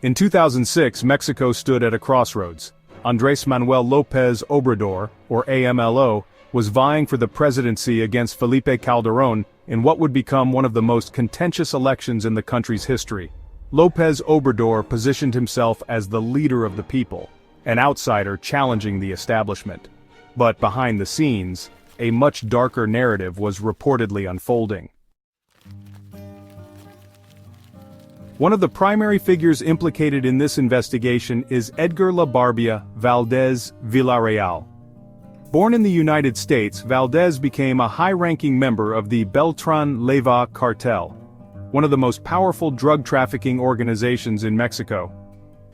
In 2006, Mexico stood at a crossroads. Andrés Manuel López Obrador, or AMLO, was vying for the presidency against Felipe Calderón in what would become one of the most contentious elections in the country's history. López Obrador positioned himself as the leader of the people, an outsider challenging the establishment. But behind the scenes, a much darker narrative was reportedly unfolding. One of the primary figures implicated in this investigation is Edgar La Barbia Valdez Villarreal. Born in the United States, Valdez became a high-ranking member of the Beltrán-Leiva cartel, one of the most powerful drug trafficking organizations in Mexico.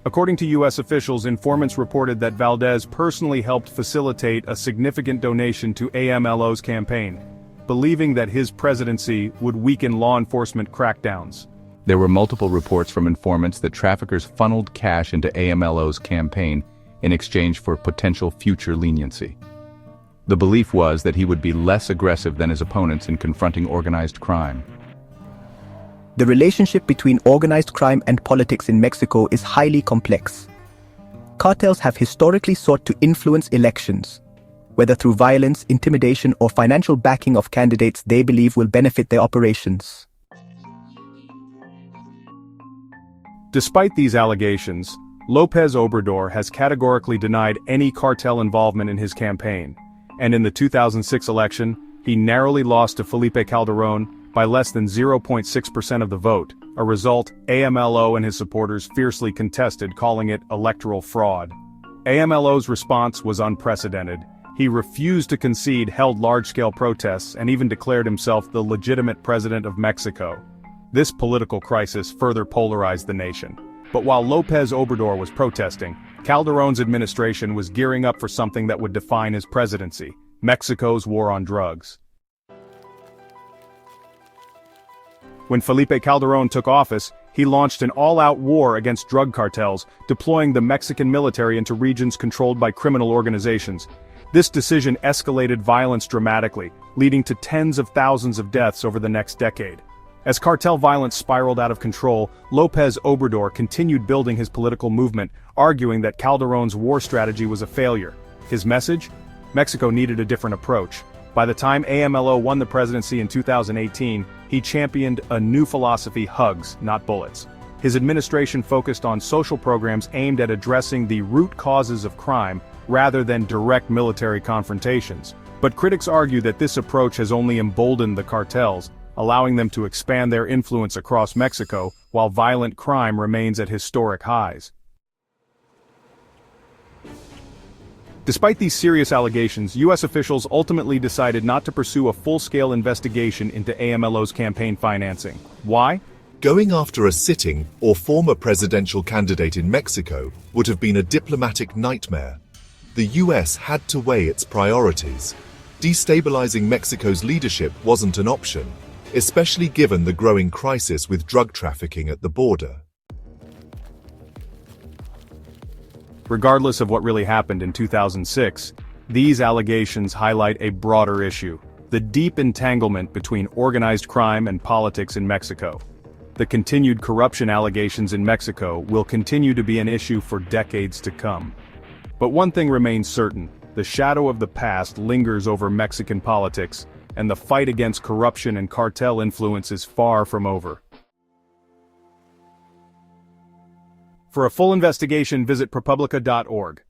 According to U.S. officials, informants reported that Valdez personally helped facilitate a significant donation to AMLO's campaign, believing that his presidency would weaken law enforcement crackdowns. There were multiple reports from informants that traffickers funneled cash into AMLO's campaign in exchange for potential future leniency. The belief was that he would be less aggressive than his opponents in confronting organized crime. The relationship between organized crime and politics in Mexico is highly complex. Cartels have historically sought to influence elections, whether through violence, intimidation, or financial backing of candidates they believe will benefit their operations. Despite these allegations, López Obrador has categorically denied any cartel involvement in his campaign, and in the 2006 election, he narrowly lost to Felipe Calderón by less than 0.6% of the vote, a result AMLO and his supporters fiercely contested, calling it electoral fraud. AMLO's response was unprecedented. He refused to concede, held large-scale protests, and even declared himself the legitimate president of Mexico. This political crisis further polarized the nation. But while López Obrador was protesting, Calderón's administration was gearing up for something that would define his presidency: Mexico's war on drugs. When Felipe Calderón took office, he launched an all-out war against drug cartels, deploying the Mexican military into regions controlled by criminal organizations. This decision escalated violence dramatically, leading to tens of thousands of deaths over the next decade. As cartel violence spiraled out of control, López Obrador continued building his political movement, arguing that Calderón's war strategy was a failure. His message? Mexico needed a different approach. By the time AMLO won the presidency in 2018, he championed a new philosophy: hugs, not bullets. His administration focused on social programs aimed at addressing the root causes of crime, rather than direct military confrontations. But critics argue that this approach has only emboldened the cartels, allowing them to expand their influence across Mexico, while violent crime remains at historic highs. Despite these serious allegations, U.S. officials ultimately decided not to pursue a full-scale investigation into AMLO's campaign financing. Why? Going after a sitting or former presidential candidate in Mexico would have been a diplomatic nightmare. The U.S. had to weigh its priorities. Destabilizing Mexico's leadership wasn't an option, especially given the growing crisis with drug trafficking at the border. Regardless of what really happened in 2006, these allegations highlight a broader issue: the deep entanglement between organized crime and politics in Mexico. The continued corruption allegations in Mexico will continue to be an issue for decades to come. But one thing remains certain: the shadow of the past lingers over Mexican politics, and the fight against corruption and cartel influence is far from over. For a full investigation, visit ProPublica.org.